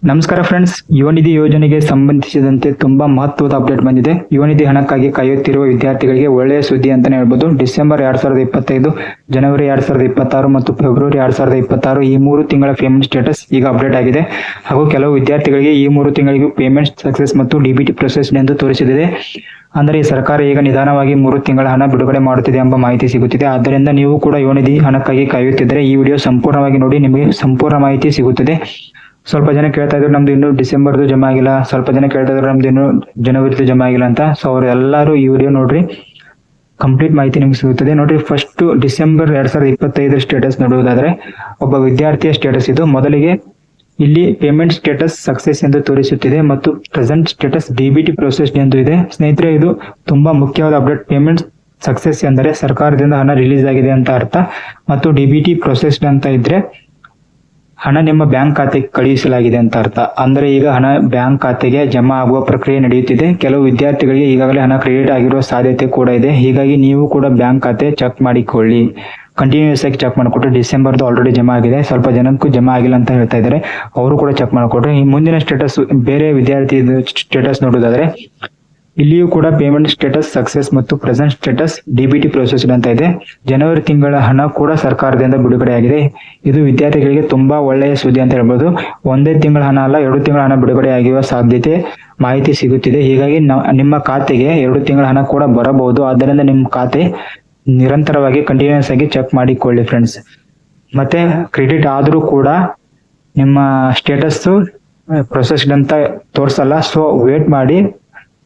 ನಮಸ್ಕಾರ ಫ್ರೆಂಡ್ಸ್, ಯುವನಿಧಿ ಯೋಜನೆಗೆ ಸಂಬಂಧಿಸಿದಂತೆ ತುಂಬಾ ಮಹತ್ವದ ಅಪ್ಡೇಟ್ ಬಂದಿದೆ. ಯುವನಿಧಿ ಹಣಕ್ಕಾಗಿ ಕಾಯುತ್ತಿರುವ ವಿದ್ಯಾರ್ಥಿಗಳಿಗೆ ಒಳ್ಳೆಯ ಸುದ್ದಿ ಅಂತಾನೆ ಹೇಳ್ಬೋದು. ಡಿಸೆಂಬರ್ 2025, ಜನವರಿ 2026 ಮತ್ತು ಫೆಬ್ರವರಿ 2026 ಈ 3 ತಿಂಗಳ ಪೇಮೆಂಟ್ ಸ್ಟೇಟಸ್ ಈಗ ಅಪ್ಡೇಟ್ ಆಗಿದೆ. ಹಾಗೂ ಕೆಲವು ವಿದ್ಯಾರ್ಥಿಗಳಿಗೆ ಈ 3 ತಿಂಗಳಿಗೂ ಪೇಮೆಂಟ್ ಸಕ್ಸೆಸ್ ಮತ್ತು ಡಿಬಿಟಿ ಪ್ರೊಸೆಸ್ ಎಂದು ತೋರಿಸಿದೆ. ಅಂದರೆ ಈ ಸರ್ಕಾರ ಈಗ ನಿಧಾನವಾಗಿ 3 ತಿಂಗಳ ಹಣ ಬಿಡುಗಡೆ ಮಾಡುತ್ತಿದೆ ಎಂಬ ಮಾಹಿತಿ ಸಿಗುತ್ತಿದೆ. ಆದ್ದರಿಂದ ನೀವು ಕೂಡ ಯುವನಿಧಿ ಹಣಕ್ಕಾಗಿ ಕಾಯುತ್ತಿದ್ದರೆ ಈ ವಿಡಿಯೋ ಸಂಪೂರ್ಣವಾಗಿ ನೋಡಿ, ನಿಮಗೆ ಸಂಪೂರ್ಣ ಮಾಹಿತಿ ಸಿಗುತ್ತದೆ. ಸ್ವಲ್ಪ ಜನ ಕೇಳ್ತಾ ಇದ್ರು ನಮ್ದು ಇನ್ನು ಡಿಸೆಂಬರ್ದು ಜಮಾ ಆಗಿಲ್ಲ, ಸ್ವಲ್ಪ ಜನ ಕೇಳ್ತಾ ಇದ್ರು ನಮ್ದು ಇನ್ನು ಜನವರಿದು ಜಮಾ ಆಗಿಲ್ಲ ಅಂತ. ಸೊ ಅವರೆಲ್ಲರೂ ಈ ವಿಡಿಯೋ ನೋಡ್ರಿ, ಕಂಪ್ಲೀಟ್ ಮಾಹಿತಿ ನಿಮ್ಗೆ ಸಿಗುತ್ತದೆ. ನೋಡ್ರಿ, ಫಸ್ಟ್ ಡಿಸೆಂಬರ್ 2025 ಸ್ಟೇಟಸ್ ನೋಡುವುದಾದ್ರೆ ಒಬ್ಬ ವಿದ್ಯಾರ್ಥಿಯ ಸ್ಟೇಟಸ್ ಇದು. ಮೊದಲಿಗೆ ಇಲ್ಲಿ ಪೇಮೆಂಟ್ ಸ್ಟೇಟಸ್ ಸಕ್ಸೆಸ್ ಎಂದು ತೋರಿಸುತ್ತಿದೆ ಮತ್ತು ಪ್ರೆಸೆಂಟ್ ಸ್ಟೇಟಸ್ ಡಿಬಿಟಿ ಪ್ರೊಸೆಸ್ ಎಂದು ಇದೆ. ಸ್ನೇಹಿತರೆ, ಇದು ತುಂಬಾ ಮುಖ್ಯವಾದ ಅಪ್ಡೇಟ್. ಪೇಮೆಂಟ್ ಸಕ್ಸೆಸ್ ಎಂದರೆ ಸರ್ಕಾರದಿಂದ ಹಣ ರಿಲೀಸ್ ಆಗಿದೆ ಅಂತ ಅರ್ಥ, ಮತ್ತು ಡಿಬಿಟಿ ಪ್ರೊಸೆಸ್ ಅಂತ ಇದ್ರೆ ಹಣ ನಿಮ್ಮ ಬ್ಯಾಂಕ್ ಖಾತೆಗೆ ಕಳುಹಿಸಲಾಗಿದೆ ಅಂತ ಅರ್ಥ. ಅಂದ್ರೆ ಈಗ ಹಣ ಬ್ಯಾಂಕ್ ಖಾತೆಗೆ ಜಮಾ ಆಗುವ ಪ್ರಕ್ರಿಯೆ ನಡೆಯುತ್ತಿದೆ. ಕೆಲವು ವಿದ್ಯಾರ್ಥಿಗಳಿಗೆ ಈಗಾಗಲೇ ಹಣ ಕ್ರೆಡಿಟ್ ಆಗಿರುವ ಸಾಧ್ಯತೆ ಕೂಡ ಇದೆ. ಹೀಗಾಗಿ ನೀವು ಕೂಡ ಬ್ಯಾಂಕ್ ಖಾತೆ ಚೆಕ್ ಮಾಡಿಕೊಳ್ಳಿ, ಕಂಟಿನ್ಯೂಸ್ ಆಗಿ ಚೆಕ್ ಮಾಡಿಕೊಟ್ರೆ. ಡಿಸೆಂಬರ್ದು ಆಲ್ರೆಡಿ ಜಮಾ ಆಗಿದೆ, ಸ್ವಲ್ಪ ಜನಕ್ಕೂ ಜಮಾ ಆಗಿಲ್ಲ ಅಂತ ಹೇಳ್ತಾ ಇದ್ದಾರೆ, ಅವರು ಕೂಡ ಚೆಕ್ ಮಾಡಿಕೊಟ್ರೆ. ಈ ಮುಂದಿನ ಸ್ಟೇಟಸ್, ಬೇರೆ ವಿದ್ಯಾರ್ಥಿ ಸ್ಟೇಟಸ್ ನೋಡೋದಾದ್ರೆ ಇಲ್ಲಿಯೂ ಕೂಡ ಪೇಮೆಂಟ್ ಸ್ಟೇಟಸ್ ಸಕ್ಸೆಸ್ ಮತ್ತು ಪ್ರೆಸೆಂಟ್ ಸ್ಟೇಟಸ್ ಡಿಬಿಟಿ ಪ್ರೊಸೆಸ್ ಅಂತ ಇದೆ. ಜನವರಿ ತಿಂಗಳ ಹಣ ಕೂಡ ಸರ್ಕಾರದಿಂದ ಬಿಡುಗಡೆ ಆಗಿದೆ. ಇದು ವಿದ್ಯಾರ್ಥಿಗಳಿಗೆ ತುಂಬಾ ಒಳ್ಳೆಯ ಸುದ್ದಿ ಅಂತ ಹೇಳ್ಬೋದು. ಒಂದೇ ತಿಂಗಳ ಹಣ ಅಲ್ಲ, 2 ತಿಂಗಳ ಹಣ ಬಿಡುಗಡೆ ಆಗಿರುವ ಸಾಧ್ಯತೆ ಮಾಹಿತಿ ಸಿಗುತ್ತಿದೆ. ಹೀಗಾಗಿ ನಿಮ್ಮ ಖಾತೆಗೆ 2 ತಿಂಗಳ ಹಣ ಕೂಡ ಬರಬಹುದು. ಆದ್ದರಿಂದ ನಿಮ್ಮ ಖಾತೆ ನಿರಂತರವಾಗಿ ಕಂಟಿನ್ಯೂಸ್ ಆಗಿ ಚೆಕ್ ಮಾಡಿಕೊಳ್ಳಿ ಫ್ರೆಂಡ್ಸ್. ಮತ್ತೆ ಕ್ರೆಡಿಟ್ ಆದ್ರೂ ಕೂಡ ನಿಮ್ಮ ಸ್ಟೇಟಸ್ ಪ್ರೊಸೆಸ್ ಅಂತ ತೋರಿಸಲ್ಲ. ಸೊ ವೇಟ್ ಮಾಡಿ,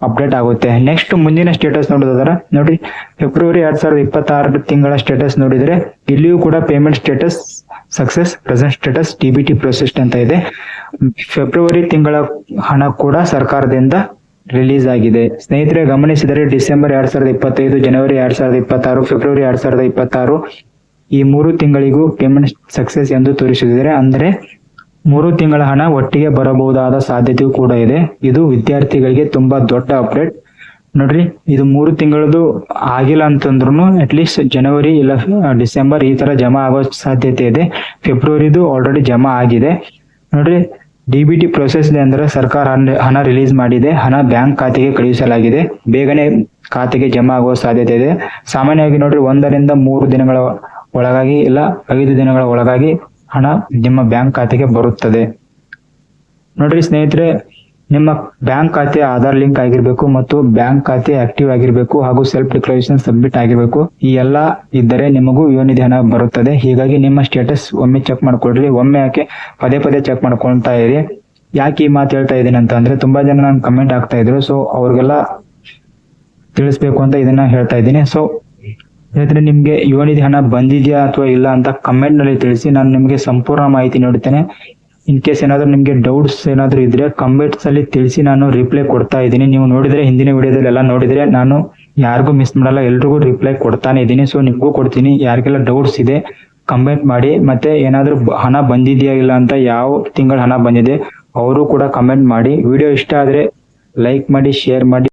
ಅಪ್ಡೇಟ್ ಆಗುತ್ತೆ. ನೆಕ್ಸ್ಟ್ ಮುಂದಿನ ಸ್ಟೇಟಸ್ ನೋಡೋದಾದ್ರೆ ನೋಡ್ರಿ, ಫೆಬ್ರವರಿ 2026 ತಿಂಗಳ ಸ್ಟೇಟಸ್ ನೋಡಿದ್ರೆ ಇಲ್ಲಿಯೂ ಕೂಡ payment status success, present status DBT process ಅಂತ ಇದೆ. ಫೆಬ್ರವರಿ ತಿಂಗಳ ಹಣ ಕೂಡ ಸರ್ಕಾರದಿಂದ ರಿಲೀಸ್ ಆಗಿದೆ. ಸ್ನೇಹಿತರೆ, ಗಮನಿಸಿದರೆ ಡಿಸೆಂಬರ್ 2025, ಜನವರಿ 2026, ಫೆಬ್ರವರಿ 2026 ಈ 3 ತಿಂಗಳಿಗೂ ಪೇಮೆಂಟ್ ಸಕ್ಸೆಸ್ ಎಂದು ತೋರಿಸಿದ್ದಾರೆ. ಅಂದ್ರೆ 3 ತಿಂಗಳ ಹಣ ಒಟ್ಟಿಗೆ ಬರಬಹುದಾದ ಸಾಧ್ಯತೆಯೂ ಕೂಡ ಇದೆ. ಇದು ವಿದ್ಯಾರ್ಥಿಗಳಿಗೆ ತುಂಬಾ ದೊಡ್ಡ ಅಪ್ಡೇಟ್. ನೋಡ್ರಿ, ಇದು 3 ತಿಂಗಳದು ಆಗಿಲ್ಲ ಅಂತಂದ್ರೂ ಅಟ್ಲೀಸ್ಟ್ ಜನವರಿ ಇಲ್ಲ ಡಿಸೆಂಬರ್ ಈ ತರ ಜಮಾ ಆಗೋ ಸಾಧ್ಯತೆ ಇದೆ. ಫೆಬ್ರವರಿದು ಆಲ್ರೆಡಿ ಜಮಾ ಆಗಿದೆ. ನೋಡ್ರಿ, ಡಿಬಿಟಿ ಪ್ರೊಸೆಸ್ ಅಂದ್ರೆ ಸರ್ಕಾರ ಹಣ ರಿಲೀಸ್ ಮಾಡಿದೆ, ಹಣ ಬ್ಯಾಂಕ್ ಖಾತೆಗೆ ಕಳುಹಿಸಲಾಗಿದೆ, ಬೇಗನೆ ಖಾತೆಗೆ ಜಮಾ ಆಗುವ ಸಾಧ್ಯತೆ ಇದೆ. ಸಾಮಾನ್ಯವಾಗಿ ನೋಡ್ರಿ, 1 ರಿಂದ 3 ದಿನಗಳ ಒಳಗಾಗಿ ಇಲ್ಲ 5 ದಿನಗಳ ಒಳಗಾಗಿ ಹಣ ನಿಮ್ಮ ಬ್ಯಾಂಕ್ ಖಾತೆಗೆ ಬರುತ್ತದೆ. ನೋಡ್ರಿ ಸ್ನೇಹಿತರೆ, ನಿಮ್ಮ ಬ್ಯಾಂಕ್ ಖಾತೆ ಆಧಾರ್ ಲಿಂಕ್ ಆಗಿರ್ಬೇಕು ಮತ್ತು ಬ್ಯಾಂಕ್ ಖಾತೆ ಆಕ್ಟಿವ್ ಆಗಿರ್ಬೇಕು ಹಾಗೂ ಸೆಲ್ಫ್ ಡಿಕ್ಲರೇಷನ್ ಸಬ್ಮಿಟ್ ಆಗಿರ್ಬೇಕು. ಈ ಎಲ್ಲ ಇದ್ದರೆ ನಿಮಗೂ ಯುವನಿಧಿ ಹಣ ಬರುತ್ತದೆ. ಹೀಗಾಗಿ ನಿಮ್ಮ ಸ್ಟೇಟಸ್ ಒಮ್ಮೆ ಚೆಕ್ ಮಾಡ್ಕೊಳ್ರಿ. ಒಮ್ಮೆ ಯಾಕೆ ಪದೇ ಪದೇ ಚೆಕ್ ಮಾಡ್ಕೊಳ್ತಾ ಇರಿ. ಯಾಕೆ ಈ ಮಾತು ಹೇಳ್ತಾ ಇದ್ದೀನಿ ಅಂತ ಅಂದ್ರೆ, ತುಂಬಾ ಜನ ನಾನು ಕಮೆಂಟ್ ಆಗ್ತಾ ಇದ್ರು. ಸೊ ಅವ್ರಿಗೆಲ್ಲ ತಿಳಿಸ್ಬೇಕು ಅಂತ ಇದನ್ನ ಹೇಳ್ತಾ ಇದ್ದೀನಿ. ಸೊ ಸ್ನೇಹಿತರೆ, ನಿಮ್ಗೆ ಯುವನಿಧಿ ಹಣ ಬಂದಿದ್ಯಾ ಅಥವಾ ಇಲ್ಲ ಅಂತ ಕಮೆಂಟ್ ನಲ್ಲಿ ತಿಳಿಸಿ. ನಾನು ನಿಮ್ಗೆ ಸಂಪೂರ್ಣ ಮಾಹಿತಿ ನೀಡುತ್ತೇನೆ. ಇನ್ ಕೇಸ್ ಏನಾದ್ರು ನಿಮ್ಗೆ ಡೌಟ್ಸ್ ಏನಾದ್ರು ಇದ್ರೆ ಕಮೆಂಟ್ಸ್ ಅಲ್ಲಿ ತಿಳಿಸಿ, ನಾನು ರಿಪ್ಲೈ ಕೊಡ್ತಾ ಇದ್ದೀನಿ. ನೀವು ನೋಡಿದ್ರೆ ಹಿಂದಿನ ವಿಡಿಯೋದಲ್ಲಿ ಎಲ್ಲ ನೋಡಿದ್ರೆ ನಾನು ಯಾರಿಗೂ ಮಿಸ್ ಮಾಡಲ್ಲ, ಎಲ್ರಿಗೂ ರಿಪ್ಲೈ ಕೊಡ್ತಾನೆ ಇದ್ದೀನಿ. ಸೊ ನಿಮ್ಗೂ ಕೊಡ್ತೀನಿ. ಯಾರಿಗೆಲ್ಲ ಡೌಟ್ಸ್ ಇದೆ ಕಮೆಂಟ್ ಮಾಡಿ. ಮತ್ತೆ ಏನಾದ್ರು ಹಣ ಬಂದಿದ್ಯಾ ಇಲ್ಲ ಅಂತ, ಯಾವ ತಿಂಗಳ ಹಣ ಬಂದಿದೆ ಅವರು ಕೂಡ ಕಮೆಂಟ್ ಮಾಡಿ. ವಿಡಿಯೋ ಇಷ್ಟ ಆದ್ರೆ ಲೈಕ್ ಮಾಡಿ, ಶೇರ್ ಮಾಡಿ.